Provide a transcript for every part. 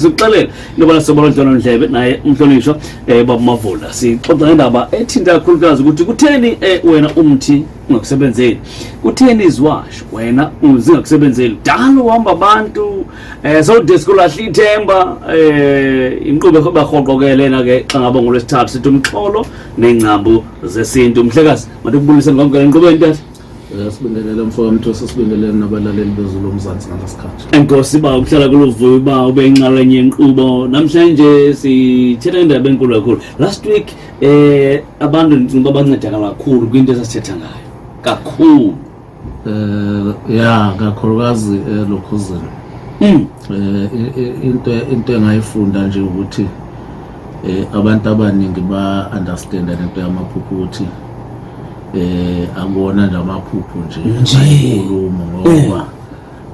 sikuqalela nobala sobolo Ntwana Ndlebe naye umhlonishwa baba Mavula sixoxa indaba ethinta kakhulukazi ukuthi kutheni wena umthi ungakusebenzeli kutheni izwasho wena uzingakusebenzeli dala uhamba abantu so deskulahla ithemba inqubo bahoqokelena ke xa ngaba ngolwesithathu sithi umxholo nencambu zesintu umhlekazi manje kubulisa ngomke inqubo entathu sibingelele mfowethu sisibingelele nabalaleli bezulu uMzansi ngalesikhathi enkosi ba ukuhlala kulovuyo ba ube inqalenye yenqubo namhlanje sithetha indaba enkulu kakhulu last week abantu ngicela bancedakala kakhulu kwinto esasithetha ngayo kakhulu kakhulukazi lokhuzini into engayifunda nje ukuthi abantu abaningi ba understand into yamaphupho ukuthi akubona nje amaphupho nje ayikhuluma ngoba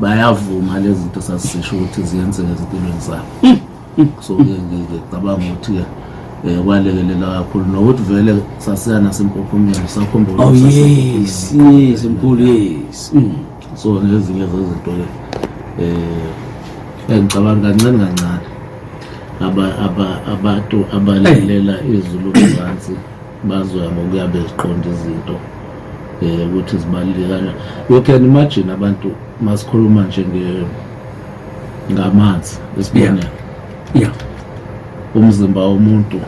bayavuma lezi zinto sasisho ukuthi ziyenzeke ezimpilweni zabo so ngicabanga ukuthi kwalekelela kakhulu nokuthi vele sasiya nasempophomeni sakhombula yes imkhulu yes so nezinye zezinto engicabanga kancane abantu abalalela izulu uMzansi bazoya ngokuya beziqonda izinto ukuthi zibaluleke kanjani. You can imagine abantu masikhuluma nje ngamanzi esibonela umzimba womuntu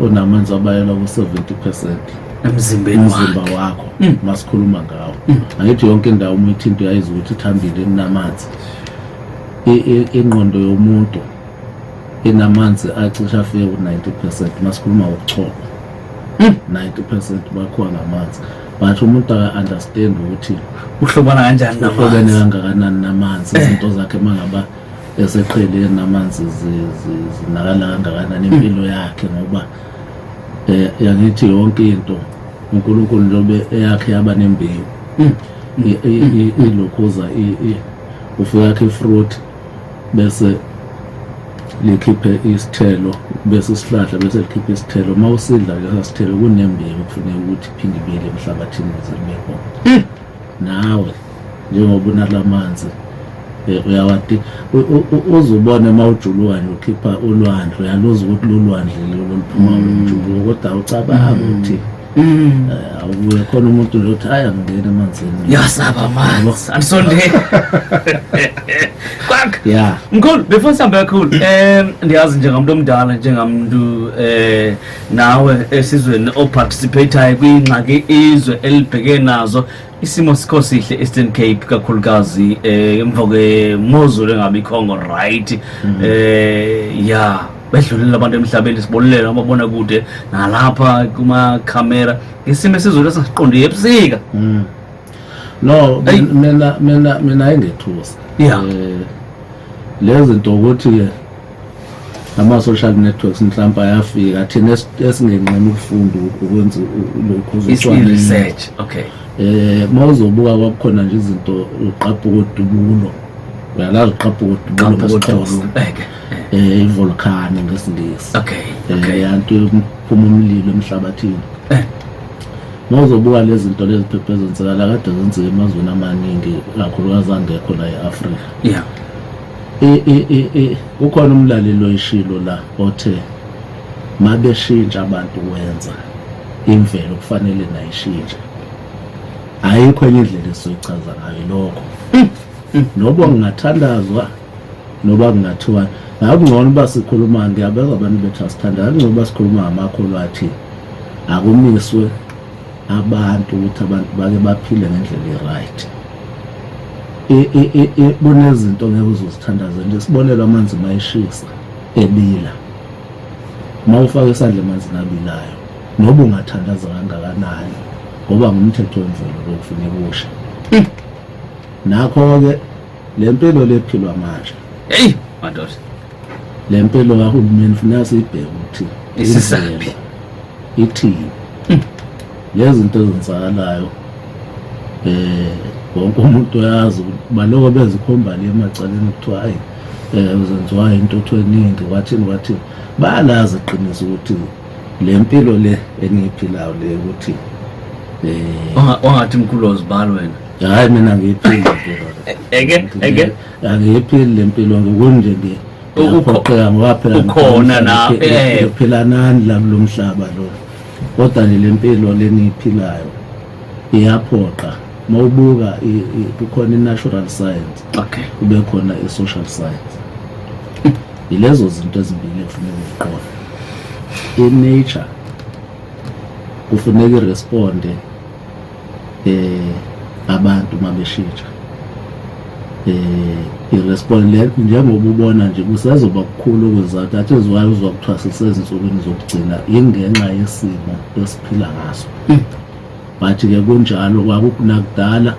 onamanzi abayela ku 70% emzimbeni wakho masikhuluma ngawo angithi yonke indawo umuntu into yayiza ukuthi ithambile enamanzi ingqondo yomuntu inamanzi acisha afike ku 90% masikhuluma ngokuchopha 90% bakhuwa ngamanzi but umuntu understand ukuthi uhlobana kanjani namanzi kangakanani namanzi izinto zakhe mangaba eseqhelene namanzi zinakala kangakanani impilo yakhe ngoba yangithi yonke into uNkulunkulu njobe eyakhe yaba nembewu ilokhuza ufika ke fruit bese likhiphe isithelo bese isihlahla bese likhiphe isithelo mawusidla leso sithelo kunembewu kufanele ukuthi iphinde ibele emhlabathini zilibeko nawe njengoba unalamanzi uyawati uzubone mawujuluka ukhipha ulwandle uyaluza ukuthi lolwandle loluphuma umjulu kodwa ucabanga ukuthi awubuye khona umuntu lo uthi aya ngene emanzini yasaba amanzi anisonde kwak yeah mkhulu before sihambe kakhulu ndiyazi njengamuntu omdala njengamuntu nawe esizweni oparticipate kwingxaki izwe elibheke nazo isimo sikho sihle Eastern Cape kakhulukazi emva kwemozulu engabe ikhongo right bedlulela abantu emhlabeni sibolelela ababona kude nalapha kuma camera isimo sizolo sasiqonde ebusika no mina ayingethusa lezi zinto ukuthi ke ama social networks mhlawumbe ayafika thina esingenqena ukufunda ukwenza lokho research okay mawuzobuka kwakhona nje izinto uqapha kodubulo uyalazi uqapha kodubulo ivolcano ngesingisi okay yanto yokuphuma umlilo emhlabathini mawuzobuka lezi zinto lezi phephezentsela kade zenzeka emazweni amaningi kakhulukazi angekho la eAfrika ukhona umlaleli oyishilo la othe mabeshintsha abantu kwenza imvelo kufanele nayishintshe ayikho enye indlela esizoyichaza ngayo lokho noba ngingathandazwa noba ngingathiwa ngakungcono basikhuluma ngiyabeza abantu bethu asithandana ngcono basikhuluma ngamakhulu athi akumiswe abantu ukuthi abantu bake baphile ngendlela right kunezinto ngeke uzozithandaza nje sibonela amanzi mayishisa ebila mawufaka isandla emanzini abilayo noba ungathandaza kangakanani ngoba ngumthetho wemvelo lokufuneka usha nakho-ke le mpilo lephilwa manje madoda le mpilo kahulumeni funeka siyibheke ukuthi isisaphi ithini lezi zinto ezenzakalayo wonke umuntu uyazi baloko bezikhomba le emacaleni kuthiwa hayi zenziwa intuthu eningi wathini bayalazi iqiniso ukuthi le mpilo le eniyiphilayo le ukuthi wangathi mkhulu ozibalo wena hayi mina ngiyiphile impilo eke angiyiphile lempilo ngokunje nje uphoqeka ngoba phela ukhona na phela nani la kulomhlaba lo kodwa lempilo leniphilayo iyaphoqa mawubuka kukhona i-natural science okay kube khona i-social science ilezo zinto ezimbili kufanele uziqonde i-nature kufanele iresponde abantu mabeshintsha iresponde njengoba ubona nje kusazoba kukhulu kwezathu athi izwayo uzokuthiwa sisezinsukwini zokugcina ingenxa yesimo esiphila ngaso bathi-ke kunjalo kwakunakudala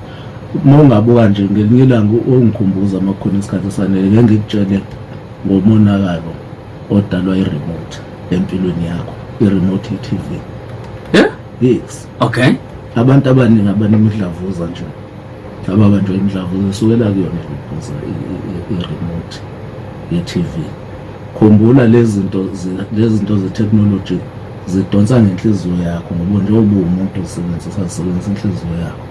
uma ungabuka nje ngelinye ilanga ungikhumbuza amakhona isikhathi esanele ngeke ngikutshele ngomonakalo odalwa i-remote empilweni yakho i-remote ye-TV yes okay abantu abaningi abanemidlavuza nje ababanjwe imidlavuza sukela kuyona i-remote ye-TV khumbula lezi zinto ze-technology zidonsa ngenhliziyo yakho ngoba nje ubumuntu usebenzisa inhliziyo yakho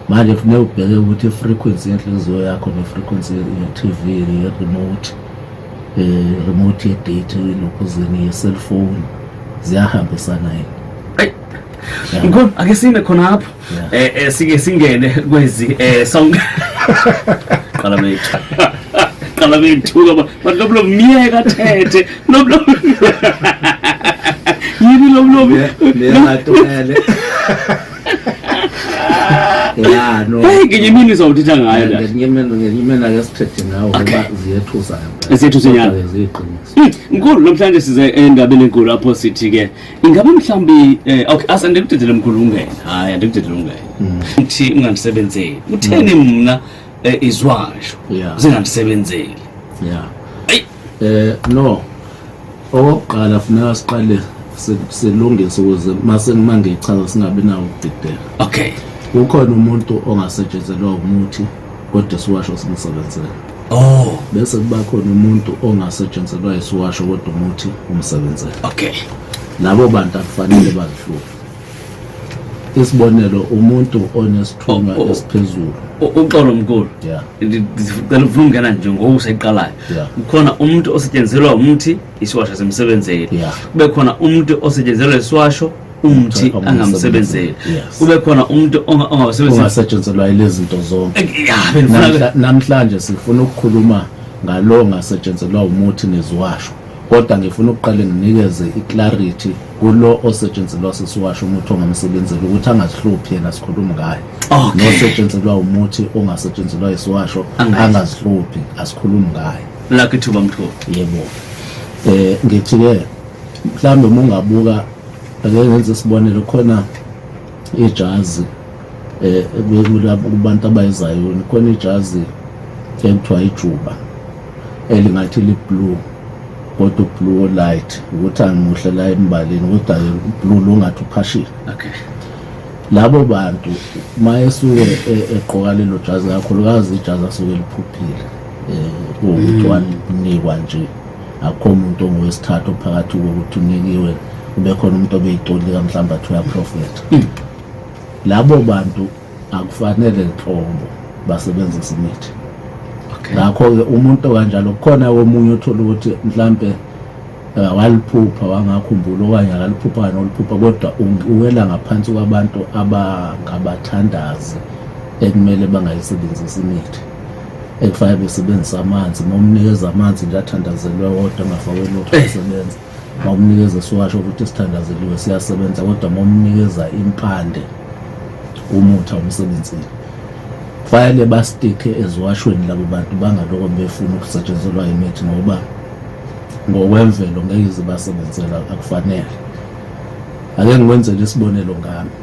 manje kufanele ubheke ukuthi i-frequency yenhliziyo yakho ne-frequency ye-TV remote ye-data lokuzini ye-cellphone ziyahambisana yini Ngikho ake sime khona lapho sike singene kwezi song qala bethuka lo miyeka thethe lo yini lo ngiyatonele ya no ngenye imini uzawuthetha ngayo la ngenye imini ake sithethe ngawo ngoba ziyethusa ziyethusa nyana ziyiqinisa Nkulu namhlanje size endabeni enkulu lapho sithi ke ingabe mhlambi okay asande kudedele mkhulu ungena hayi andikudedele ungena uthi unganisebenzeli utheni mina izwasho zinganisebenzeli no oqala funeka siqale silungise ukuze mase ngichaza singabi nawo ukudedela okay kukhona umuntu ongasetshenzelwa umuthi kodwa isiwasho simsebenzela bese kuba khona umuntu ongasetshenzelwa isiwasho kodwa umuthi umsebenzela okay labo bantu akufanele bazihluphe isibonelo umuntu onesithunywa esiphezulu uqolo mkhulu ngicela ufuna ukungena nje ngokuseqalayo kukhona umuntu osetshenzelwa umuthi isiwasho simsebenzeli kube khona umuntu osetshenzelwa isiwasho umuthi angamsebenzeli kube khona umuntu ongasetshenzelwa lezi zinto zonke namhlanje sifuna ukukhuluma ngalo ongasetshenzelwa umuthi neziwasho kodwa ngifuna ukuqale nginikeze iclarity kulo osetshenzelwa sisiwasho umuthi ongamsebenzeli ukuthi angazihluphi yena sikhuluma ngayo nosetshenzelwa umuthi ongasetshenzelwa isiwasho angazihluphi asikhulumi ngayo la kithuba mthoko yebo ngithi ke mhlambe ungabuka ake ngenze isibonelo khona ijazi kubantu abayizayo khona ijazi ekuthiwa ijuba elingathi li-blue kodwa blue light ukuthi angimuhle la embaleni kodwa blue longathi uphashile okay labo bantu mayesuke eqoka lelo jazi kakhulukazi ijazi asuke liphuphile ukuthi wanikwa nje akho umuntu ongowesithathu phakathi kokuthi unikiwe kube khona umuntu obeyitolika mhlawumbe athi uyaprofeta labo bantu akufanele inhlobo basebenzisa imithi ngakho-ke umuntu kanjalo kukhona omunye othola ukuthi mhlambe waliphupha wangakhumbula okanye akaliphupha noliphupha kodwa uwela ngaphansi kwabantu abangabathandazi ekumele bangayisebenzisa imithi ekufanele besebenzisa amanzi uma umnikeza amanzi nje athandazelwe kodwa angafakwe lutho asebenza uma umnikeza isiwasho ukuthi sithandazeliwe siyasebenza kodwa uma umnikeza impande umuthi awumsebenzile kufanele bastikhe eziwashweni labo bantu bangaloko befuna ukusetshenzelwa imithi ngoba ngokwemvelo ngeke ize basebenzela akufanele ake ngikwenzele isibonelo ngami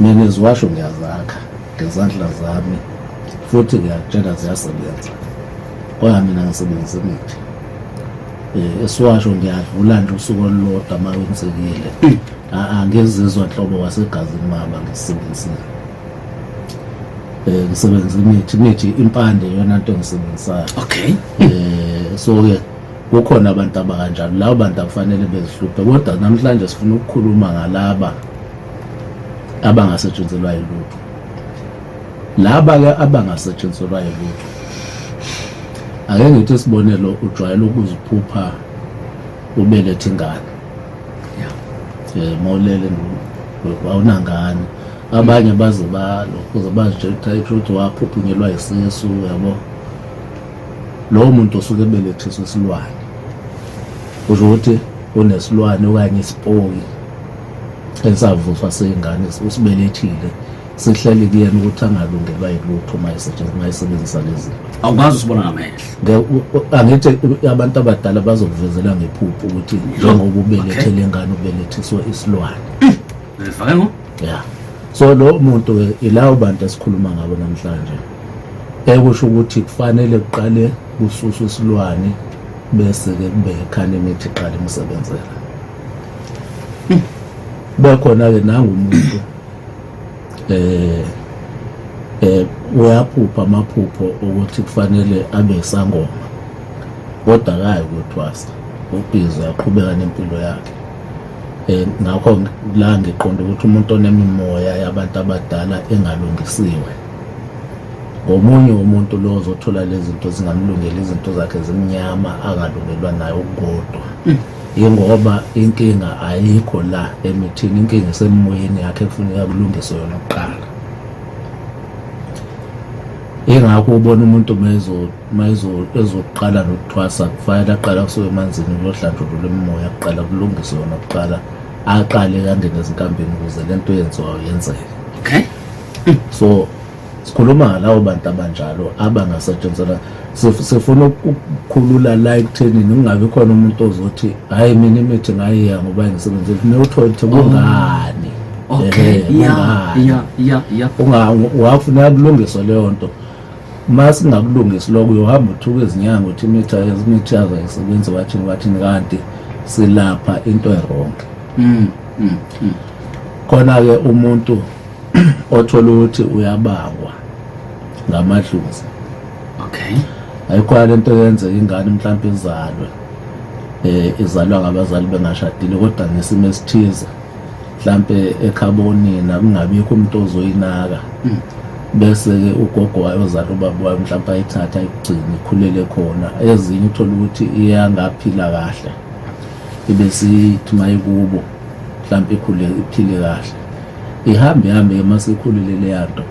mina iziwasho ngiyazakha ngezandla zami futhi ngiyakutshela ziyasebenza kodwa mina ngisebenzisa imithi isiwasho ngiyadlula nje usuku olulodwa uma wensekile angizizwa nhlobo wasegazini mama ngisebenzisile ngisebenzisa imithi impande yona into engisebenzisayo okay so-ke kukhona abantu abakanjalo labo bantu akufanele bezihluphe kodwa namhlanje sifuna ukukhuluma ngalaba abangasetshenzelwa yilutho laba-ke abangasetshenziselwayo lutho, ake ngithi isibonelo, ujwayele ukuziphupha ubelethe ingane, mawulele awunangane. Abanye baze balokhuze bazitshela ukuthi waphuphunyelwa isisu, yabo. Lowo muntu osuke ebelethiswe isilwane, kusho ukuthi unesilwane okanye isipoki esavuswa seyingane usibelethile, sihleli kuyena ukuthi angalungelwa yilutho uma esebenzisa lezi. Awukwazi usibona ngamehlo. Angithi abantu abadala bazokuvezela ngephupho ukuthi njengoba ubelethele ingane ubelethiswe isilwane. Ngifake ngo? Yeah. So lo muntu ilawo bantu esikhuluma ngabo namhlanje. Ekusho ukuthi kufanele kuqale kususwe isilwane bese ke kube ikhane imithi iqala imsebenzela. Bekhona ke nangumuntu uyaphupha amaphupho ukuthi kufanele abe isangoma, kodwa akayi ukuthwasa, ubhizi uyaqhubeka nempilo yakhe. Ngakho la ngiqonda ukuthi umuntu onemimoya yabantu abadala engalungisiwe, ngomunye umuntu lo ozothola lezi zinto zingamlungela, izinto zakhe zimnyama angalungelwa nayo ukugodwa. Ingoba inkinga ayikho la emithini, inkinga isemoyeni yakhe kufuneka kulungiswe yona kuqala. Ingakho ubona umuntu ezoqala nokuthwasa kufanele aqala kusuke emanzini uyohlanjulula imimoya kuqala, kulungiswe yona kuqala, aqale kangene ezinkambeni ukuze lento yenziwayo yenzeke. Okay. So sikhuluma ngalawo bantu abanjalo abangasetshenziswa. Sifuna ukukhulula la ekuthenini kungabi khona umuntu ozothi hayi mina imithi ngayiya ngoba ngisebenzile ne-uthole kungani. Wafuneka kulungiswa leyo nto. Uma singakulungisi lokho uyohamba uthuka ezinyanga ukuthi imithi yazo ayisebenzi wathini kanti silapha into e-wrong. Khona-ke umuntu othola ukuthi uyabangwa ngamadlozi. Okay. Ayikho lento yenze ingane mhlawumbe izalwa ngabazali bengashadile kodwa ngesimo esithize mhlawumbe ekhabonina kungabikho umuntu ozoyinaka. Bese-ke ugogo wayozala ubaba wayo mhlawumbe ayithatha ayigcine ikhulele khona. Ezinye uthola ukuthi iyangaphila kahle, ibesithi mayikubo mhlawumbe iphile kahle, ihambe mase ikhulile le yanto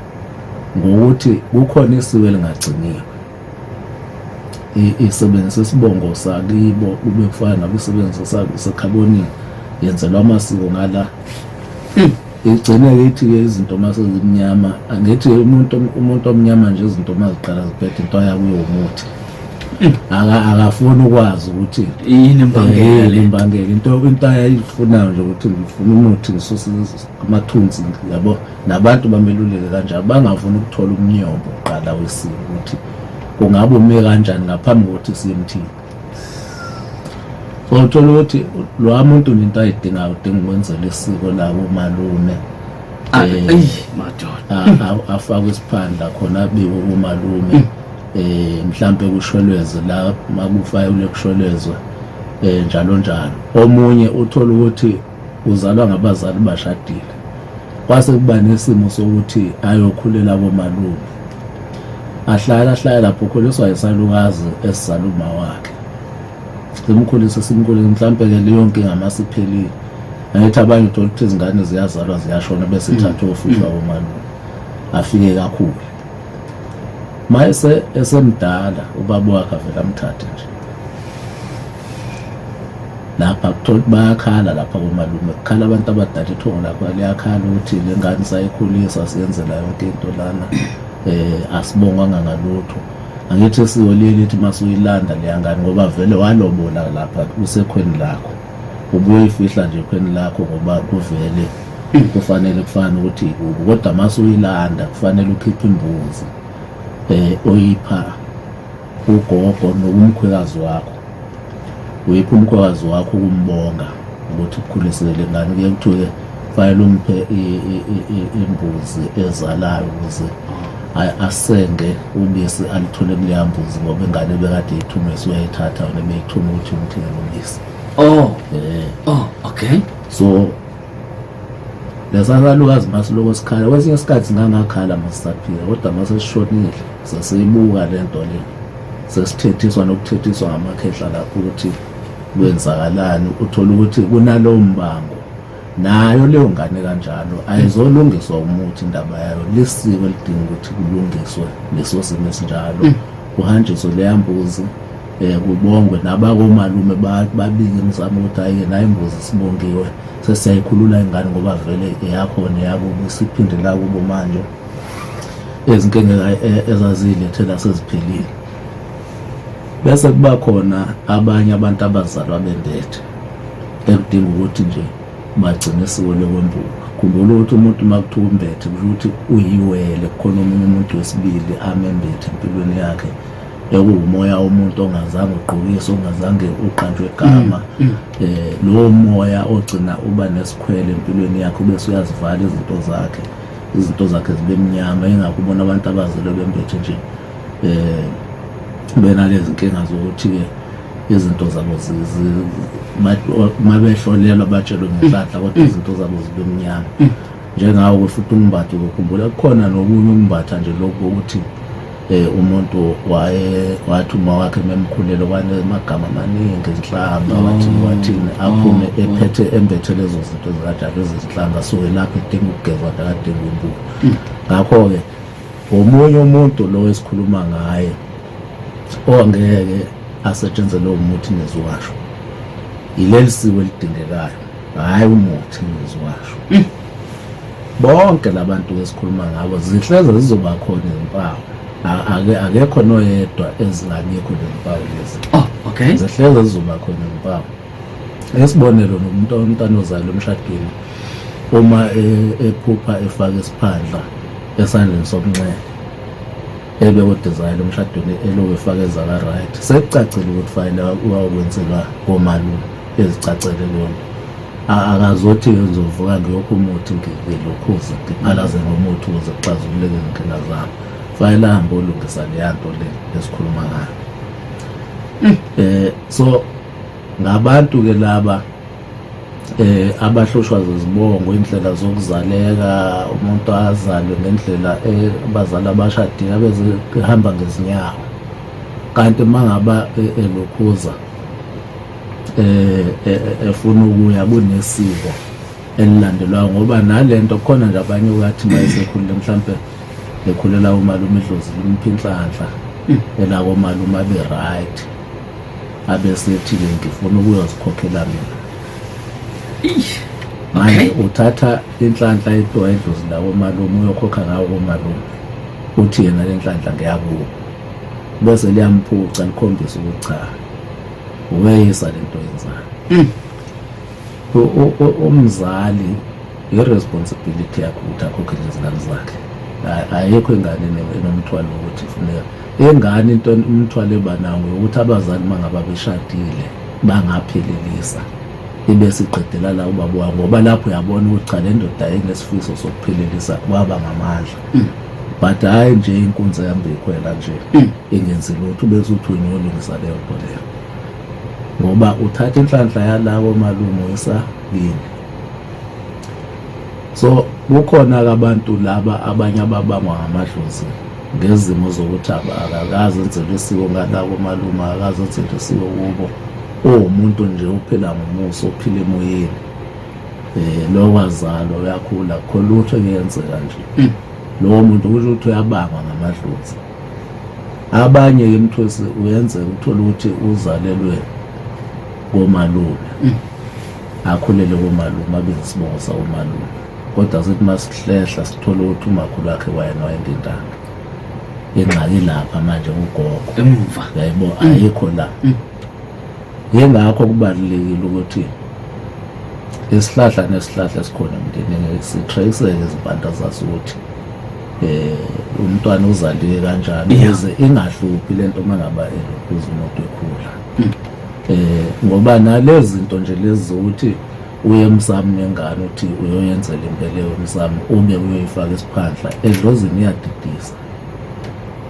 ngokuthi kukhona isiwe lingagciniwe. Isebenzisa isibongo sakibo kube kufana nabisebenzisa sekhabonini, yenzelwa amasiko ngala. Igcine ithi-ke izinto mase zimnyama, angithi umuntu omnyama nje izinto maziqala ziphethe into yakuyo umuthi. Akafuni ukwazi ukuthi yini imbangela. Into ayifunayo nje ukuthi ngifuna umuthi ngisuse amathunzi, yabo. Nabantu bameluleke kanjalo, bangafuni ukuthola umnyombo uqala wesimo ukuthi kungabe ume kanjani ngaphambi kokuthi siye emthini. So uthola ukuthi lo muntu into ayidingayo udinga ukwenzela isiko labo malume. Madoda. Afakwe isiphandla khona abiwe umalume. Mhlambe kushweleze la makufayile kushwelezwe njalo. Omunye uthola ukuthi uzalwa ngabazali bashadile, kwase kuba nesimo sokuthi ayokhulela komalume, ahlala lapho ukhuliswa isalukazi esizaluma wakhe. Simkhulisa mhlambe ke leyo nkinga masiphelile. Angithi abanye uthola ukuthi izingane ziyazalwa ziyashona bese ithathwa ofishwa komalume afike kakhulu. Mayese esemdala ubaba wakhe avela amthathe nje. Lapha kuthola bayakhala lapha komalume, kukhala abantu abadala ithongo lapha liyakhala ukuthi le ngane sayikhulisa siyenzela yonke into lana, asibongwanga ngalutho. Angithi isiko lithi masuyilanda le ngane ngoba vele walobola lapha usekhweni lakho, ubuyifihla nje ekhweni lakho ngoba kuvele kufanele kufana ukuthi ikubo, kodwa masuyilanda kufanele ukhiphe imbuzi oyipha ugogo nokumkhwekazi wakho. Uyipha umkhwekazi wakho ukumbonga ukuthi ukukhulisele ngane. Kuye kuthiwe kufanele umphe imbuzi ezalayo ukuze asenge ubisi alithole kuleya mbuzi ngoba ingane bekade ithumese uyayithatha wena beyithuma ukuthi umthele ubisi. Okay. So lesasalukazi masiloko sikhala kwesinye isikhathi ngangakhala masisaphila kodwa masesishonile sesiyibuka lento le sesithethiswa nokuthethiswa ngamakhehla lapho ukuthi kwenzakalani uthola ukuthi kunalowo mbango nayo leyo ngane kanjalo ayizolungiswa umuthi indaba yayo lisiko lidinga ukuthi kulungiswe leso simo esinjalo kuhanjiswe leya mbuzi kubongwe nabakomalume babike imizamo ukuthi ayike nayo imbuzi sibongiwe sesiyayikhulula ingane ngoba vele eyakhona yakubo siphinde la kubo manje ezinkinga ezazilethela seziphilile bese kuba khona abanye abantu abazalwa bembethe ekudinga ukuthi nje bagcine isiko lekwembuka khumbula ukuthi umuntu makuthiwa umbethe kusho ukuthi uyiwele khona omunye umuntu wesibili amembethe empilweni yakhe ekuwumoya womuntu ongazange ugqokiswe ongazange uqanjwe igama lowo moya ogcina uba nesikhwele empilweni yakhe bese uyazivala izinto zakhe zibe mnyama engakubona abantu abazelwe bembethe nje benalezi nkinga zokuthi-ke izinto zabo mabehlolelwa batshelwe ngenhlanhla kodwa izinto zabo zibe mnyama njengawo futhi umbatho ukukhumbula kukhona nokunye umbatha nje lokho ukuthi umuntu wathi uma wakhe memkhulelo kwanemagama amaningi izinhlanga wathini aphume ephethe embethe lezo zinto ezikanjalo ezinhlanga suke lapho edinga ukugezwa nakadinga imbuko ngakho-ke omunye umuntu lo esikhuluma ngaye ongeke asetshenzele umuthi neziwasho ileli siko elidingekayo hhayi umuthi neziwasho bonke labantu esikhuluma ngabo zihleze zizoba khona izimpawu akekho noyedwa ezingabikho lezimpawu lezi okay zihleze zizoba khona izimpawu esibonelo nomuntu umntana ozalwa emshadweni uma ephupha efaka isiphandla esandleni sokunxele ebekudizayela emshadweni eloku efakeza ka-right sekucacile ukuthi fanele wakwenzelwa komalume ezicacele lona akazothi ngizovuka ngiyokho umuthi ngilokhuze ngiphalaze ngomuthi ukuze kuxazululeke izinkinga zami fanele ahambe olungisa leya nto le esikhuluma ngayo so ngabantu-ke laba abahlushwa zizibongo indlela zokuzaleka umuntu azalwe ngendlela abazali abashadile abezihamba ngezinyawo kanti mangaba elokhuza efuna ukuya kunesiko elilandelwayo ngoba nalento khona nje abanye ukathi mayesekhulile mhlampe ekhulela umalume idlozi limphinhlanhla elakomalume abe right abesethi-ke ngifuna ukuyozikhokhela mina manje uthatha inhlanhla etoa idlozi lakomalume uyokhokha ngawo komalume uthi yena le nhlanhla ngiyakubo bese liyamphuca likhombisa ukuthi cha uweyisa lento yenzayo umzali i-responsibility yakho ukuthi akhokhele izingane zakhe ayikho ingane enomthwalo ukuthi funeka ingane into umthwalo ebanawo ukuthi abazali mangaba beshadile bangaphelelisa ibe siqedela la ubaba wabo ngoba lapho uyabona ukuthi cha le ndoda inesifiso sokuphelelisa kwaba ngamandla but hayi nje inkunzi yami ikhwela nje ingenzi lutho bese uthi uyolungisa leyo nto leyo ngoba uthatha inhlanhla yalawo malume uyisabini so kukhona abantu laba abanye ababangwa ngamadlozi ngezimo zokuthi akakazi enzele isiko ngalako malume akakazi enzele isiko kubo umuntu nje uphila ngomuso uphila emoyeni lo wazalwa uyakhula khona lutho kuyenzeka nje lowo muntu kusho ukuthi uyabangwa ngamadlozi abanye emthosi uyenzeka uthola ukuthi uzalelwe komalume akhulele komalume abe isibongo sakomalume kodwa sithi masihlehla sithola ukuthi umakhulu wakhe wayena wayengintanga ingxaki lapha manje ugogo emva yayibo ayikho la yengakho kubalulekile ukuthi isihlahla nesihlahla esikhona emndenini sitrace izimpanda zaso ukuthi umntwana uzaliwe kanjani ukuze ingahluphi lento mangaba elokhuza umuntu ekhula ngoba nalezi zinto nje lezi zokuthi uye emsamo nengane uthi uyoyenzela impela emsamo ube uyoyifaka isiphandla edlozini iyadidisa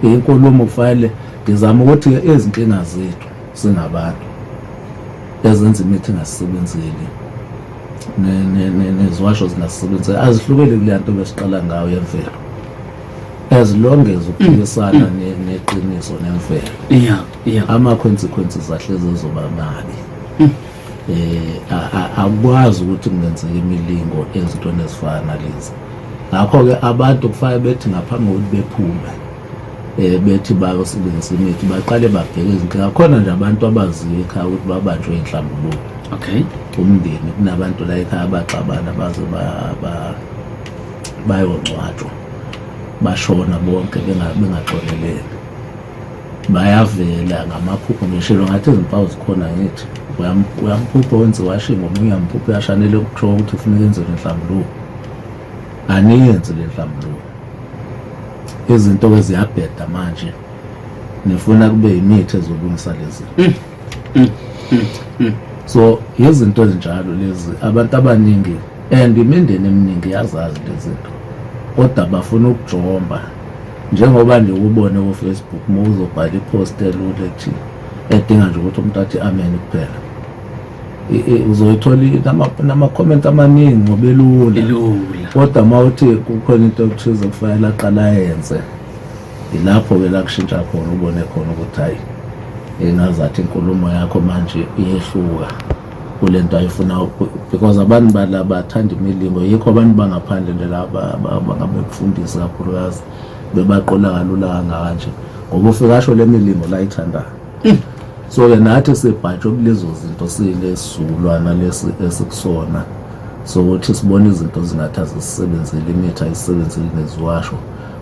inkulumo kufanele ngizama ukuthi ezinkinga zethu singabantu ezenza imithi engasebenzeli neziwasho zingasebenzisa azihlukile kule nto besiqala ngayo yemvelo, as long as uphikisana neqiniso nemvelo. Ama-consequences ahlezi ezoba mabi. Akwazi ukuthi kungenzeka imilingo ezintweni ezifana nalezi. Ngakho-ke abantu kufanele bethi ngaphambi kokuthi bephume bethi bayosebenzisa imithi baqale babheke izinkinga. Khona nje abantu abaziyo ekhaya ukuthi babanjwe inhlambuluko. Umndeni kunabantu la ekhaya abaxabana baze bayongcwatshwa bashona bonke bengaxolelene. Bayavela ngamaphupho ngishilo ngathi izimpawu zikhona ngithi uyamphupha wenze washinga omunye uyamphupha uyashanele ukusho ukuthi kufuneka enze inhlambuluko. Aniyenze le nhlambuluko. Izinto eziyabheda manje nifuna kube imithi ezolungisa lezi. So izinto ezinjalo lezi abantu abaningi and imindeni eminingi yazazi lezi zinto kodwa bafuna ukujomba njengoba nje ubone ku Facebook mawuzobhala ipost elulethi edinga nje ukuthi umuntu athi amen kuphela. Uzoyithola nama comment amaningi ngobelula kodwa mawuthi kukhona into ekuthiza kufanele aqala yenze ilapho ke la kushintsha khona ubone khona ukuthi hayi engazathi inkulumo yakho manje iyehluka kulento ayifuna because abantu bala bathanda imilingo yikho abantu bangaphandle nje laba bangabekufundisa kakhulukazi bebaqola kalula kangakanje ngoba ufika asho le milingo la ithandayo. So ke nathi sibhatshe kulezo zinto silesizulwana lesi esikusona so ukuthi sibone izinto zingathazi sisebenzele imithi ayisebenzele neziwasho.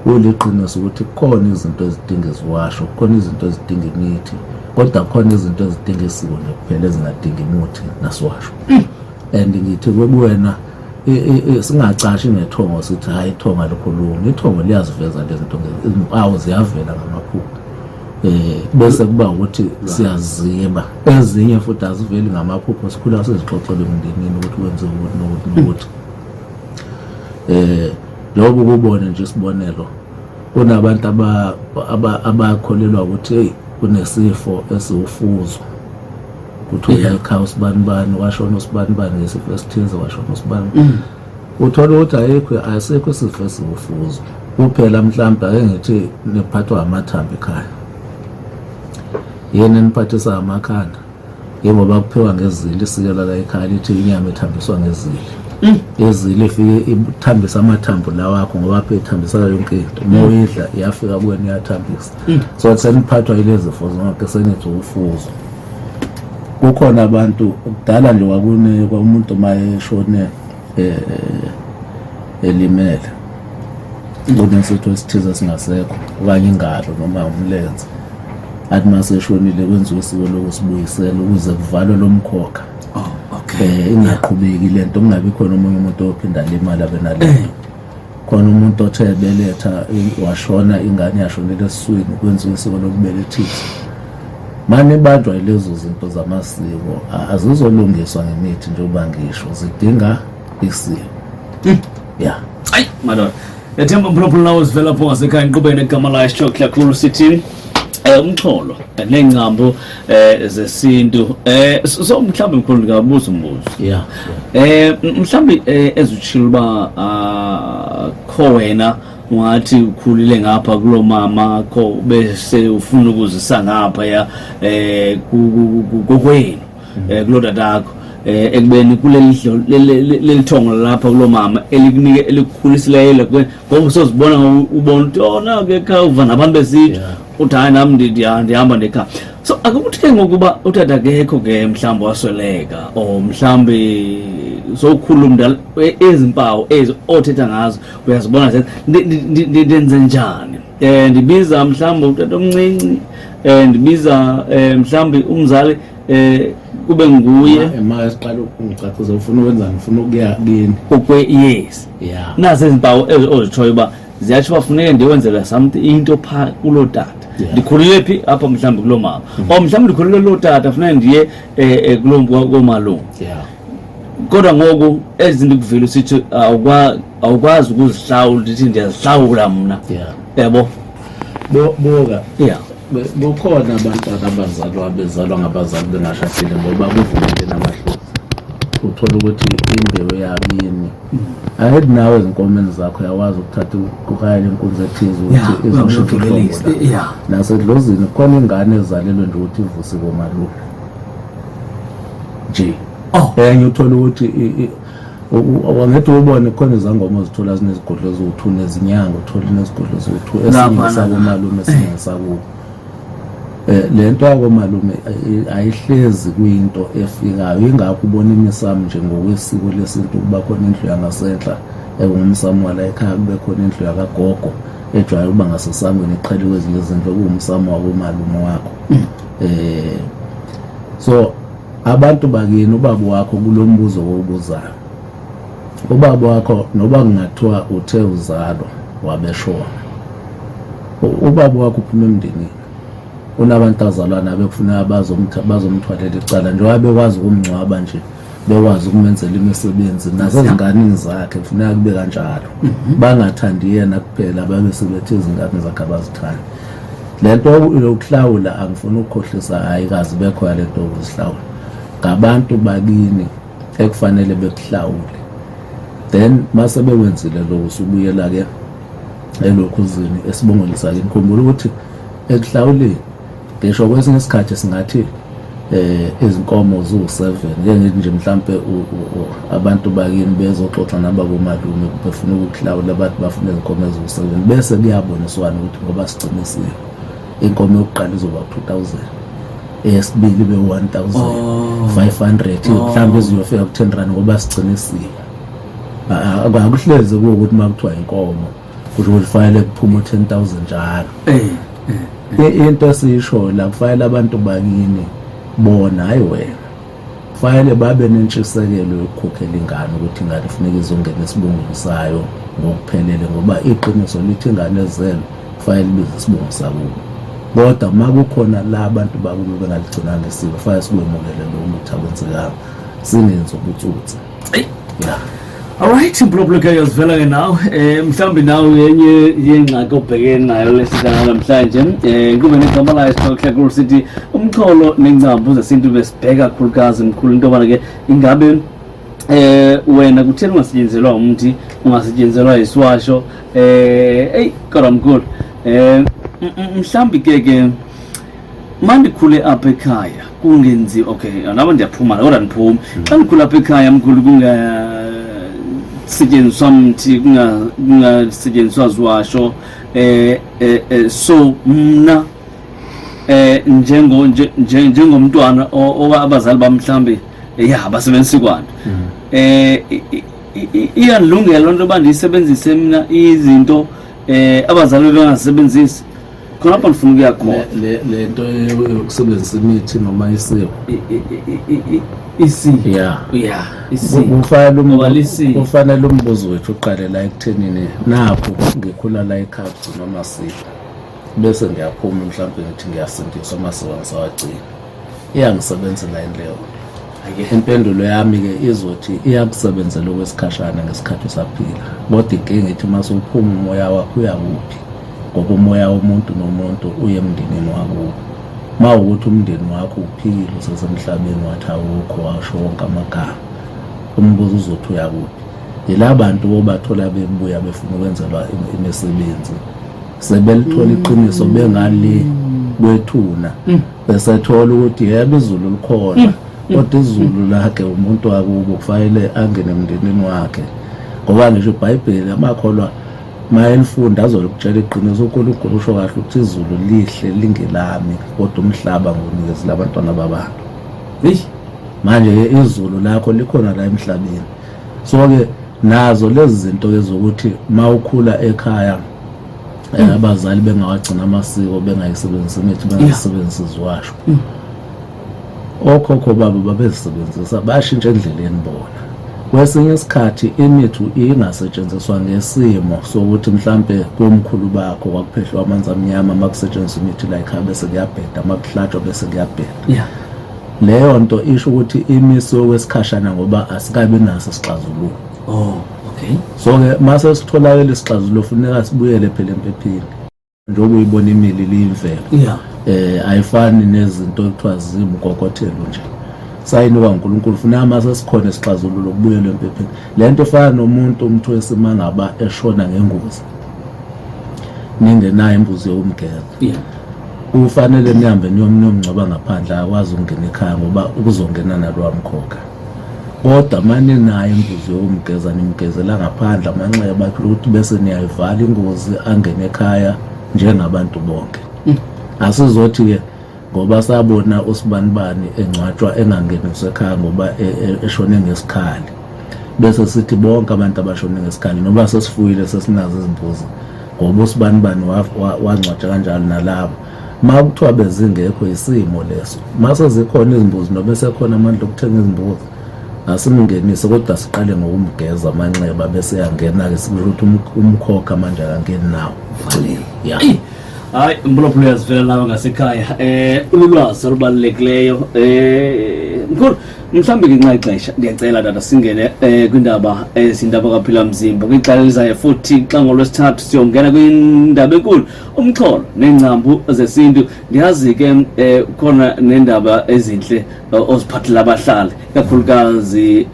Uliqiniso ukuthi khona izinto ezidinga iziwasho, khona izinto ezidinga imithi, kodwa khona izinto ezidinga isiko nje kuphela ezingadinga imithi nasiwasho. And ngithi kuwena singacashi ngethongo sithi hayi ithonga likhuluma, ithongo liyaziveza lezi zinto izimpawu ziyavela ngamaphupho. Bese kuba ukuthi siyaziba ezinye futhi aziveli ngamaphupho sikhula sezixoxele emndenini ukuthi wenze ukuthi nokuthi. Njengoba ukubona nje isibonelo kunabantu abakholelwa ukuthi hey kunesifo esiwufuzo ukuthi uyakhaya usibanibani washona usibanibani ngesifo esithize washona usibanibani. Uthola ukuthi ayisekho isifo esiwufuzo kuphela mhlawumbe ake ngithi nephathwa amathambo ekhaya yena niphathisa amakhanda ngoba kuphiwa ngezili isikela la ekhaya lithi inyama ethambiswa ngezili. Ezili ifike ithambisa amathambo lawa akho ngoba phe ithambisa yonke into moyidla iyafika kuwena iyathambisa. So seniphathwa ilezi zifo zonke senithi ufuzo. Kukhona abantu kudala nje kwakune umuntu mayeshone elimele kunesitho esithize singasekho okanye ingalo noma umlenze athi maseshonile kwenziwa isiko lokusibuyisela ukuze kuvalwe lo mkhokha. Ingaqhubeki lento kungabi khona omunye umuntu ophinda limali abenalento. Khona umuntu othe beletha washona ingane yashonela esiswini kwenziwa isiko lokubelethisa. Manje banjwa lezo zinto zamasiko azizolungiswa ngemithi njengoba ngisho zidinga isiko. Ayi madod ethemba mphulaphula nawo sivela pho ngasekhaya inqubeni egama la isichokla kakhulu sithi umxholo nengcambo zesintu so mhlambe mkhulu ngabuza umbuzo mhlambe ezuchila ba kho wena ungathi ukhulile ngapha kulo mama kho bese ufuna ukuzisa ngapha ya kokwenu kulo dadakho ekubeni kuleli thongo lapha kulo mama elikunike elikukhulisile ngoba usozibona ubona ukuthi ona ke ekhaya uva nabantu besithi uthi hayi nami ndihamba nekhaya. So akukuthi ke ngokuba utata akekho ke mhlawumbe wasweleka or mhlawumbe sokhulu umdala ezimpawu ezi othetha ngazo uyazibona ndenze njani. Ndibiza mhlawumbe utata omncinci ndibiza mhlawumbe umzali kube nguye ema esiqala ukungicacisa ufuna ukwenzani ufuna ukuya kini yes nazo izimpawu ozithoyo ba ziyathi bafuneke ndiwenzela something into pha kulo tata ndikhulile phi apha mhlawumbe kulo mama or mhlawumbe ndikhulile lo tata funeka ndiye kulo komalungu. Kodwa ngoku ezinto kuvela sithi awukwazi ukuzihlawula ukuthi ndiyazihlawula mna yabo boka bukhona abantwana abazalwa bezalwa ngabazali bengashadile ngoba kuvumile namahluzi uthola ukuthi imbewu yabini ahead nawe ezinkomeni zakho yawazi ukuthatha ukukayela inkunzi ethize ukuthi izoshintsha nasedlozini khona ingane ezalelwe nje ukuthi ivuse komalume nje enye uthola ukuthi wangethi ubone khona izangoma ezithola zinezigodlo eziwu-2 nezinyanga uthola inezigodlo eziwu-2 esinye sakomalume esinye sakubo. Lento yakomalume ayihlezi kuyinto efikayo ingakho ubona imisamo nje ngokwesiko lesintu kuba khona indlu yangasenhla engumsamo wala ekhaya kube khona indlu yakagogo ejwayele ukuba ngasesangweni iqhele kwezinye izinto kuwumsamo wakomalume wakho. So abantu bakini ubaba wakho kulombuzo wobuzayo ubaba wakho noba kungathiwa uthe uzalwa wabeshona ubaba wakho uphuma emndenini unabantu azalwana bekufuneka bazomthwalela icala njengoba bekwazi ukumngcwaba nje bekwazi ukumenzela imisebenzi nasezinganeni zakhe kufuneka kube kanjalo bangathandi yena kuphela babe sebethi izingane zakhe abazithanda. Lento yokuhlawula angifuni ukukhohlisa ayikazi bekho yalento yokuhlawula ngabantu bakini ekufanele bekuhlawule then mase bekwenzile lokho usubuyela ke elokhuzini esibongolisa ngikhumbula ukuthi ekuhlawuleni ngisho kwesinye isikhathi singathi izinkomo zu7 njengokuthi nje mhlambe abantu bakini bezoxoxa nabakomalume befuna ukuhlawula abantu bafuna izinkomo ezu7 bese kuyaboniswana ukuthi ngoba siqinisile inkomo yokuqala izoba 2000 eyesibili be 1500 mhlambe izofika ku10 rand ngoba siqinisile akuhleze ukuthi makuthiwa inkomo kusho ukuthi fanele kuphume 10000 njalo. Into esiyisho la kufanele abantu bakini bona hayi wena kufanele babe nentshisekelo yokukhokhela ingane ukuthi ingane kufanele izongena esibungulisayo ngokuphelele ngoba iqiniso lithi ingane ezelwe kufanele ibize isibunguliso kubo kodwa makukhona la abantu bakubo bengaligcinanga isiko kufanele sikwemukele lo muntu akwenzekayo singenzi ubutsotsi. Alright, mphulaphula yazivela ke nawe mhlawumbe nawe yenye yengxaki obhekene nayo lesidala namhlanje kube negama la esihloko sithi umxholo nengcambu zesintu besibheka kakhulukazi mkhulu into bana ke ingabe wena kutheni ungasetyenzelwa umthi ungasetyenzelwa iswasho kodwa mkhulu mhlawumbe ke mandikhule apha ekhaya kungenzi okay nabo ndiyaphuma kodwa ndiphuma xa ndikhule apha ekhaya mkhulu setshenziswa mthi kungasetshenziswa zwasho so mna njengomntwana abazali bamhlambe basebenzisa ikwanto iyandilungela lonto bandiyisebenzise mina izinto abazali bengasebenzisi khona apha ndifuna ukuya khona lento yokusebenzisa imithi noma isiko kufanele umbuzo wethu uqale la ekuthenini napho ngikhula la ekhaya kugcinwa amasiko bese ngiyaphuma mhlawumbe ngithi ngiyasindiswa amasiko ngisawagcina iyangisebenzela indleyo. Impendulo yami ke izothi iyakusebenzela okwesikhashana ngesikhathi usaphila kodwa inkinga ithi mase uphuma umoya wakho uyakuphi ngoba umoya womuntu nomuntu uye emndenini wakubo mawukuthi umndeni wakho uphile usesemhlabeni wathi awukho washo wonke amagama umbuzo uzothi uyakuphi yilabantu obathola bebuya befuna ukwenzelwa imisebenzi sebelithola iqiniso bengale kwethuna besethola ukuthi yebo izulu likhona kodwa izulu lakhe umuntu wakubo kufanele angene emndenini wakhe ngoba ngisho iBhayibheli amakholwa mayelifunda azokutshela iqiniso uNkulunkulu usho kahle ukuthi izulu lihle lingelami kodwa umhlaba ngonikezela abantwana babantu. Manje izulu lakho likhona la emhlabeni so ke nazo lezi zinto ezokuthi mawukhula ekhaya abazali bengawagcina amasiko bengayisebenzisa imithi bengayisebenzisa izwasho okhokho babo babezisebenzisa bashintsha endleleni bona. Kwesinye isikhathi imithi ingasetshenziswa ngesimo sokuthi mhlambe komkhulu bakho kwakuphehlwa amanzi amnyama makusetshenziswa imithi la ekhaya bese kuyabheda makuhlatshwa bese kuyabheda. Leyo nto isho ukuthi imiso kwesikhashana ngoba asikabe naso isixazululo. Okay. So ke mase sitholakala isixazululo funeka sibuyele phela empepheni njengoba uyibona imili liyimvelo. Ayifani nezinto ekuthiwa zimgokothelo nje. sayinikwa uNkulunkulu funeka mase sikhona isixazululo kubuyelwe empepheni. Lento efana nomuntu umthwesi mangaba eshona ngengozi ningenayo imbuzi yokumgeza, kufanele nihambe niyomngcwaba ngaphandle, akwazi ukungena ekhaya ngoba ukuzongena nalowa mkhokha. Kodwa manje nayo imbuzi yokumgeza nimgezela ngaphandle amanxeba ukuthi bese niyayivala ingozi angene ekhaya njengabantu bonke. Asizothi-ke ngoba sabona usibanibani engcwatshwa engangeniswa ekhaya ngoba eshone ngesikhali bese sithi bonke abantu abashone ngesikhali, noba sesifuyile sesinazo izimbuzi ngoba usibanibani wangcwatshwa kanjalo nalabo. Ma kuthiwa bezingekho isimo leso, mase zikhona izimbuzi nobe sekhona amandla okuthenga izimbuzi, asimngenise kodwa siqale ngokumgeza amanxeba bese yangena-ke sikusho ukuthi umkhokha manje akangeni nawo. Hayi, Mbulophula uyazivela nawe ngasekhaya. Ulwazi olubalulekileyo. Mkhulu, mhlawumbe ngenxa ixesha ndiyacela tata singene kwindaba ezindaba kaPhilamzimba kwixesha elizayo, futhi xa ngolwesithathu siyongena kwindaba enkulu, umxholo neengcambu zesintu. Ndiyazi ke khona nendaba ezinhle oziphathela abahlali, kakhulukazi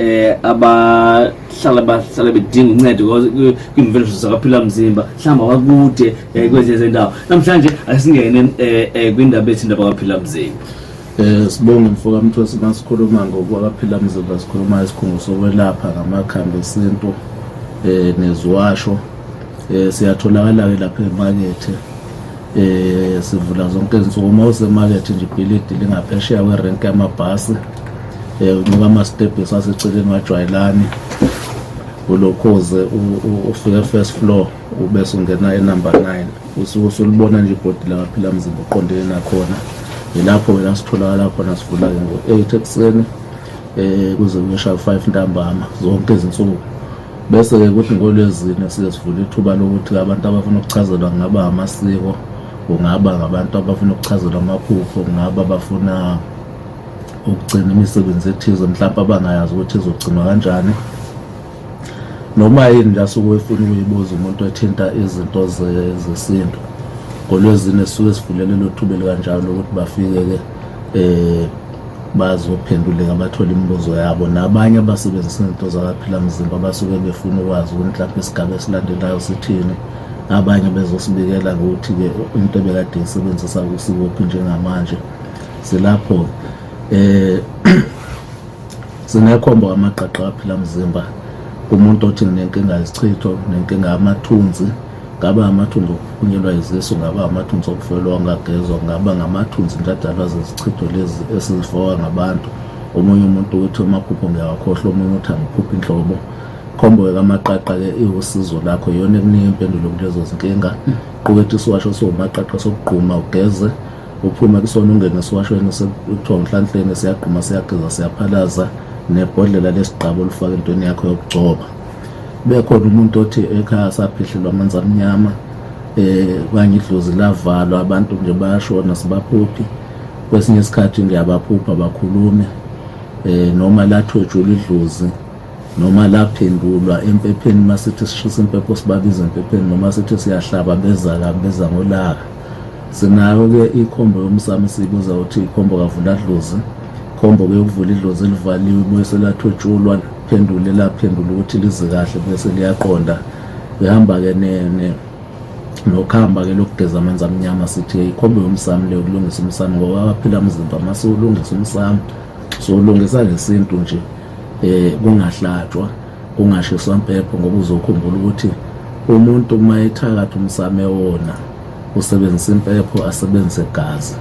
abahlala bedinga uncedo kwimveliso zakaPhilamzimba, mhlawumbe wakude kwezi ndawo. Namhlanje asingene kwindaba ezindaba kaPhilamzimba. Sibonge mfoka Mthwesi, masikhuluma ngokwakaPhilamzimba sikhuluma isikhungo sokwelapha ngamakhambi esintu neziwasho. Siyatholakala-ke lapha emakethe, sivula zonke izinsuku. Uma usemakethe nje ibhilidi lingaphesheya kwerenki yamabhasi, unyuka amastebhisi aseceleni kwajwayelani, ulokhoze ufike first floor ubese ungena enumber 9, usuke usulibona nje ibhodi lakaPhilamzimba uqondene nakhona. Yilapho wena sitholakala khona, sivula-ke ngo-8 ekuseni kuze kuyesha 5 ntambama zonke izinsuku. Bese-ke kuthi ngoLwezine siye sivula ithuba lokuthi abantu abafuna ukuchazelwa kungaba amasiko, kungaba ngabantu abafuna ukuchazelwa amaphupho, kungaba bafuna ukugcina imisebenzi ethize mhlawumbe abangayazi ukuthi izogcinwa kanjani, noma yini nje asuke efuna ukuyibuza umuntu ethinta izinto zesintu. NgoLwezine sisuke sivulele lo thuba elikanjalo lokuthi bafike-ke bazophenduleka bathole imibuzo yabo, nabanye abasebenzisa izinto zakaPhilamzimba basuke befuna ukwazi ukuthi mhlawumbe isigaba esilandelayo sithini. Abanye bezosibikela ngokuthi-ke into ebekade isebenzisa kusikuphi njengamanje. Silapho sinekhombo amaqaqa kaPhilamzimba kumuntu othi nenkinga yesichitho, nenkinga yamathunzi, ngaba amathunzi okuphunyelwa izisu, ngaba amathunzi okufelwa angagezwa, ngaba ngamathunzi nje adalwa zesichitho lezi esizifoka ngabantu. Omunye umuntu uthi amaphupho ngiyawakhohlwa, omunye uthi angiphupha inhlobo. Khombo kamaqaqa-ke iwusizo lakho, yona ekunika impendulo kulezo zinkinga. Qukethe isiwasho siwumaqaqa sokugquma ugeze, uphume kusona ungene esiwashweni sekuthiwa Nhlanhleni, siyagquma siyageza siyaphalaza, nebhodlela lesigqabo olufaka entweni yakho yokugcoba. Bekhona umuntu othi ekhaya saphihlelwa amanzi amnyama, kanye idlozi lavalwa, abantu nje bayashona sibaphuphi. Kwesinye isikhathi ngiyabaphupha bakhulume, noma lathwejula idlozi, noma laphendulwa empepheni. Masithi sishisa impepho sibabiza empepheni, noma sithi siyahlaba beza ngolaka. Sinayo-ke ikhombo yomsamo esiyibuza ukuthi ikhombo kavula dlozi. Khombo-ke ukuvula idlozi elivaliwe bese lathwejulwa, phendule laphendula ukuthi lize kahle bese liyaqonda. Behamba-ke nokuhamba-ke lokugeza amanzi amnyama, sithi ikhombo yomsamo leyo, kulungisa umsamo ngoba kaPhilamzimba masuwulungisa umsamo sowulungisa ngesintu nje, kungahlatshwa, kungashiswa impepho, ngoba uzokhumbula ukuthi umuntu uma ethakatha umsamo ewona usebenzisa impepho asebenzise gazi.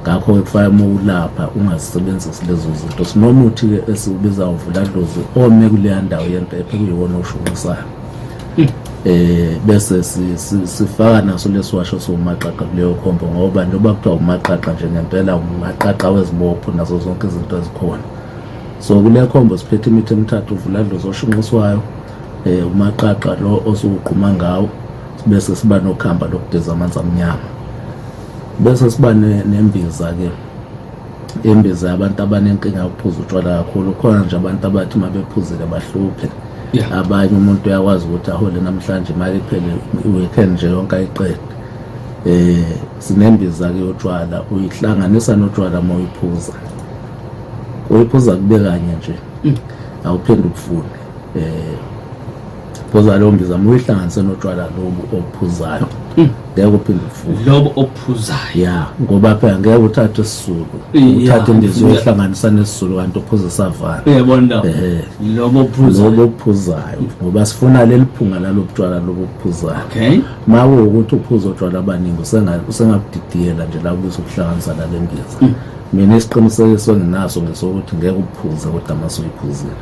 Ngakho-ke kufanele uma ulapha ungazisebenzisi lezo zinto. Sinomuthi-ke esiwubiza uvula dlozi ome kuleya ndawo yempepho kuyiwona oshumisayo. Bese sifaka naso lesiwasho siwumaqaqa kuleyo khombo, ngoba njengoba kuthiwa umaqaqa nje ngempela umaqaqa wezibopho nazo zonke izinto ezikhona. So kule khombo siphethe imithi emithathu: uvula dlozi oshunqiswayo, umaqaqa lo osuqhuma ngawo, bese siba nokhamba lokugeza amanzi amnyama. Bese siba nembiza-ke, imbiza abantu abanenkinga yokuphuza utshwala kakhulu. Khona nje abantu abathi uma bephuzile bahluphe. Abanye umuntu uyakwazi ukuthi ahole namhlanje imali iphele i-weekend nje yonke ayiqede. Sinembiza-ke yotshwala, uyihlanganisa notshwala uma uyiphuza. uyiphuza kube kanye nje awuphinde ukufune phuza lo mbiza uyihlanganise notshwala lobu ophuzayo ngeke uphinde ufune lobo ophuzayo ya ngoba phela ngeke uthathe isizulu uthathe indiza uyihlanganisa nesizulu kanti uphuza isavana uyabona lobo ophuzayo ngoba sifuna leli phunga lalobutshwala lobu ophuzayo okay mawe ukuthi uphuza utshwala abaningi usengabudidiyela nje la ubise ukuhlanganisa nale mbiza mina isiqinisekiso nginaso ngesokuthi ngeke uphuze kodwa masuyiphuzile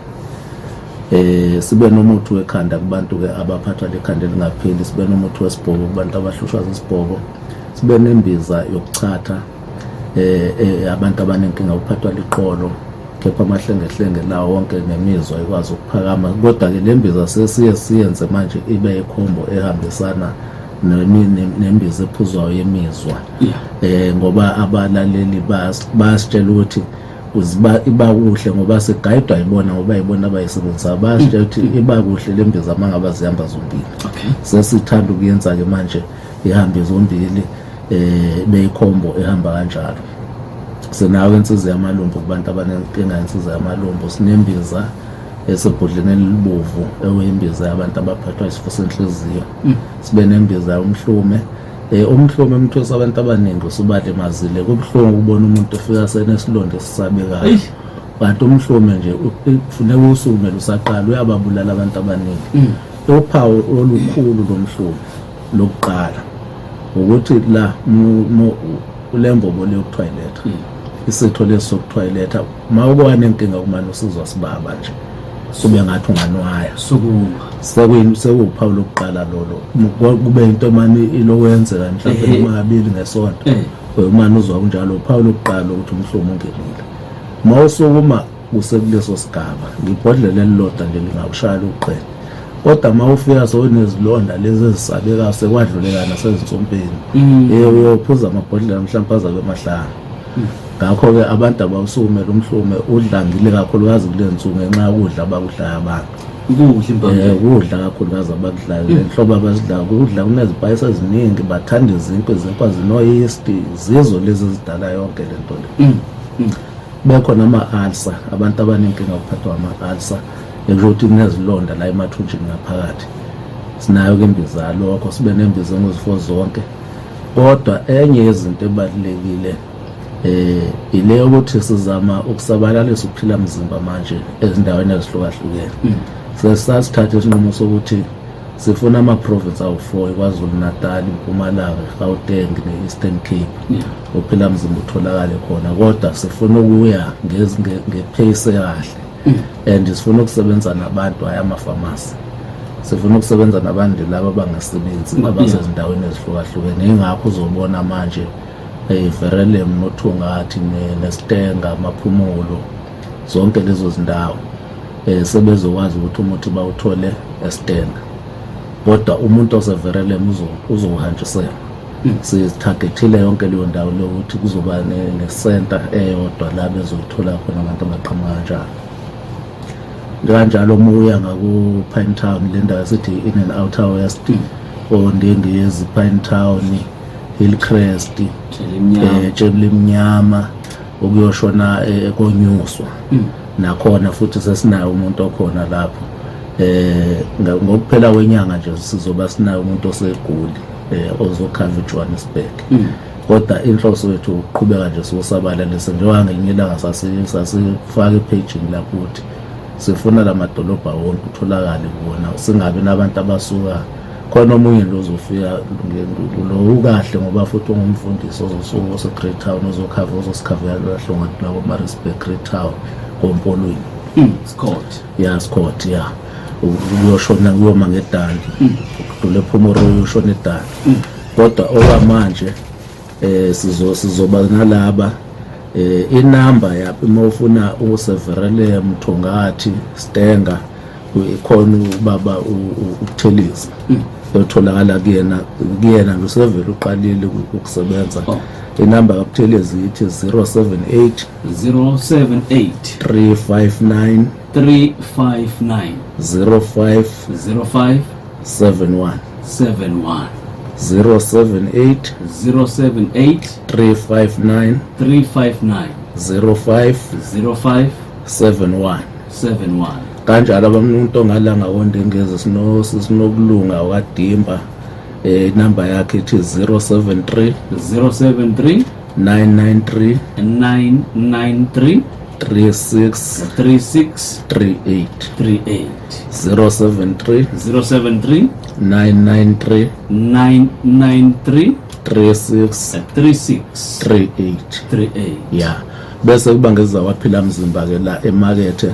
sibe nomuthi wekhanda kubantu ke abaphathwa lekhanda elingapheli sibe nomuthi wesibhoko kubantu abahlushwa zisibhoko sibe nembiza yokuchatha abantu abanenkinga uphathwa liqolo kepha amahlengehlenge lawo wonke nemizwa ikwazi ukuphakama kodwa ke lembiza siyenze manje ibe ikhombo ehambisana nembiza ephuzwayo yemizwa ngoba abalaleli basitshela ukuthi iba kuhle ngoba segayidwa ibona ngoba ibona abayisebenzisa basitshela ukuthi iba kuhle lembiza mangaba zihamba zombili sesithanda ukuyenza ke manje ihambe zombili beyikhombo ehamba kanjalo senawo insiza yamalumbu kubantu abanenkinga insiza yamalumbu sinembiza esebhodleni elibovu ewembiza yabantu abaphathwa isifo senhliziyo sibe nembiza umhlume umhlume umthosa abantu abaningi usubale mazile kubuhlungu ukubona umuntu efika senesilonda esisabekayo kanti umhlume nje kufuneka usukume lusaqala uyababulala abantu abaningi uphawu olukhulu lomhlume lokuqala ukuthi la ulembobo leyokutoilet isitho lesokutoilet mawuba nenkinga kumane usizwa sibaba nje kube ngathi unganwaya sekuwuphawu lokuqala lolo kube into emani ilokwenzeka mhlawumbe mangabili ngesonto umane uzwa kunjalo uphawu lokuqala ukuthi umhlumo ungenile mawusukuma kusekuleso sigaba ngibhodlela elilodwa nje lingakushaya uqele kodwa mawufika sowunezilonda lezi ezisabekayo sekwadluleka nasezinsompeni uyophuza amabhodlela mhlawumbe azabe emahlanu ngakho-ke abantu abawusukumela umhlume udlangile kakhulukazi kule nsuku ngenxa yokudla abakudlayo abantu kudla kakhulukazi abakudlayo lenhlobo abazidlayo kudla kunezipayisi eziningi bathanda izinkwa zino-yeast zizo lezi ezidala yonke le nto le bekhona ama-ulcer abantu abanenkinga ukuphathwa ama-ulcer ekusho ukuthi kunezilonda la emathunjini ngaphakathi sinayo-ke imbiza yalokho sibe nembiza ngozifo zonke kodwa enye yezinto ebalulekile ile ukuthi sizama ukusabalalisa ukuphila mzimba manje ezindaweni ezihlukahlukene sesasithatha isinqumo sokuthi sifuna ama-province awu-4 KwaZulu Natal, Mpumalanga, Gauteng ne-Eastern Cape uphila mzimba utholakale khona kodwa sifuna ukuya ngepace kahle and sifuna ukusebenza nabantu hayi amafamasi sifuna ukusebenza nabantu laba abangasebenzi abasezindaweni ezihlukahlukene ingakho uzobona manje Verelem noThungathi neStenga amaphumulo zonke lezo zindawo sebezokwazi ukuthi umuntu bawuthole eStenga kodwa umuntu oseverelem uzohanjisela sitargetile yonke leyo ndawo lokuthi kuzoba ne-center eyodwa la bezothola khona abantu abaqhamuka kanjalo umuya ngaku Pinetown le ndawo esithi in and outer west ondenge yezi Pinetown Hillcrest Tsheblemnyama ukuyoshona ekonyuswa nakhona futhi sesinayo umuntu okhona lapho ngokuphela kwenyanga nje sizoba sinayo umuntu oseGoli ozokhava eJohannesburg kodwa inhloso yethu uqhubeka nje sosabalalisa njengoba ngelinye ilanga sasifaka ipaging lapho ukuthi sifuna lamadolobha wonke utholakale kuona singabe nabantu abasuka khona omunye lo uzofika lo ukahle ngoba futhi ungumfundisi ozosuka oseGreat Town ozokhava ozosikhavela lahlongathi la Maritzburg Great Town kompolweni Scott uyoshona kuyoma ngedandi kudlule Phomoro uyoshona edandi kodwa okwamanje sizoba nalaba inamba yaphi mawufuna useverele Mthungathi Stenga ikhona ubaba uThelisa yotholakala kuyena lusevele uqalile ukusebenza inamba kaButhelezi ithi 078 359 05 71 078 359 05 05 71 71. kanjalo abamuntu ongalanga wondengeze sinokulunga wakadimba inamba yakhe ithi 073 073 993 993 36 36 38 38. 073 073 993 993 36 36 38 38. ya bese kuba ngeza waphila mzimba ke la emakethe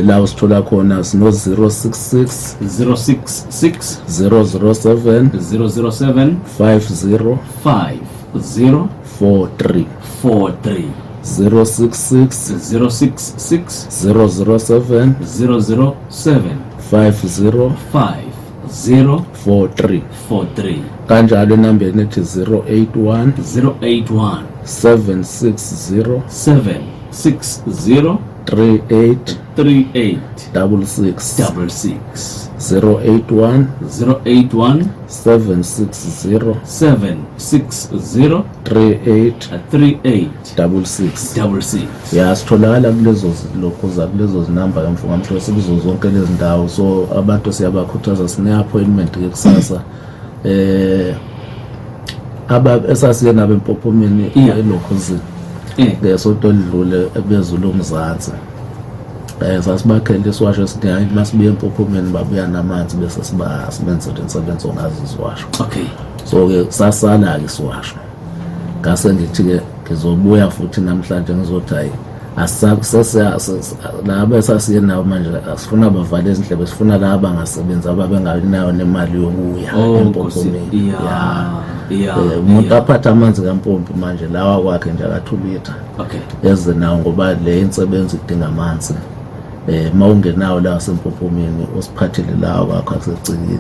la usithola khona sino 066 066 007 007 50 50 43 43 066 066 007 007 50 50 43 43. kanjalo enambeni ethi 081 081 760 760 38 38 66 66. 081 081 760 760 38 38 66 66. ya sitholakala kulezo zinamba mfowethu sikuzo zonke lezi ndawo, so abantu siyabakhuthaza sine appointment ke kusasa esasiye nabo empophomeni elokhuzini ngesonto elidlule ebezulu umzansi sasibakhele isiwasho esiningi masibuye empophomeni babuya namanzi bese sibenzele umsebenzi ongazi isiwasho. Okay. So ke sasala ke isiwasho ngase ngithi ke ngizobuya futhi namhlanje ngizothi hayi laba esasiye nawo manje asifuna bavale izindlebe, sifuna laba abangasebenzi ababenganayo nemali yokuya empophomeni. Umuntu aphatha amanzi kampompi manje lawa kwakhe nje akathulitha. Okay. Eze nawo ngoba le insebenzi idinga amanzi. Mawungenawo la sempophomeni usiphathele lawa kwakho asecikini.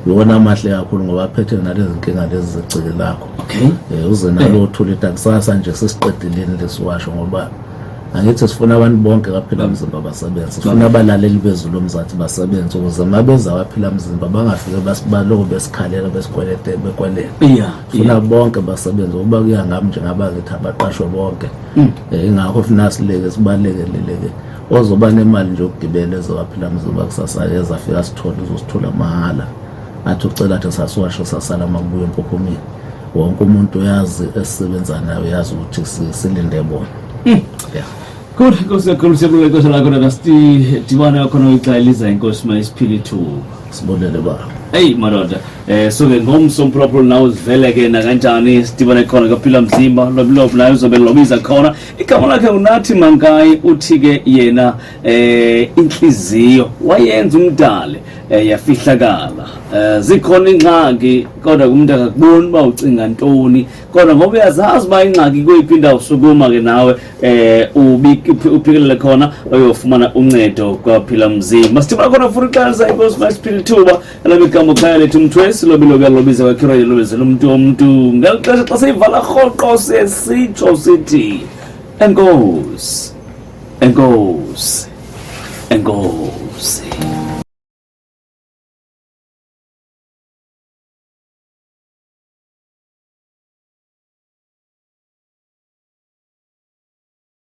Yona amahle kakhulu ngoba aphethe nalezi inkinga lezi zecike lakho. Okay. Uze nalo uthulitha kusasa nje sesiqedileni lesiwasho ngoba angithi sifuna abantu bonke kaphila mzimba basebenze, sifuna abalaleli bezulu omzathi basebenze ukuze mabeza waphila mzimba bangafike basibaloko besikhalela besikwelete bekwelele. Sifuna bonke basebenze ukuba kuya ngami njengabakithi abaqashwe bonke. Ingakho funa sileke sibalekeleleke ozoba nemali nje ukugibela ezowaphila mzimba kusasa ezafika sithole uzosithola mahala. Athi ucela athi sasiwasho sasala makubuya empophomeni wonke umuntu yazi esisebenza nayo yazi ukuthi silinde bona. Good, because the concept goes like on the Divana Economic Inkosi Masiphile Thuba. Sibonele ba. Hey madoda, so ke ngomso proper now vele ke na kanjani Divana khona kaphila mzimba lobilobi nayo uzobe lobiza khona igama lakhe unathi Mankayi uthi ke yena inhliziyo wayenza umdale yafihlakala zikhona ingxaki kodwa umuntu akakuboni ba ucinga ntoni kodwa ngoba uyazazi ba ingxaki kuyiphinda usukuma ke nawe ubikuphikelele khona uyofumana uncedo kwaphila mzimba sidibana khona futhi kanza Inkosi Masiphile Thuba elabigama khaya lethu umthwesi lobilobi yalobiza kwakhiro yalobizela umuntu ngelixesha xa seyivala rhoqo sesitsho sithi enkosi enkosi enkosi.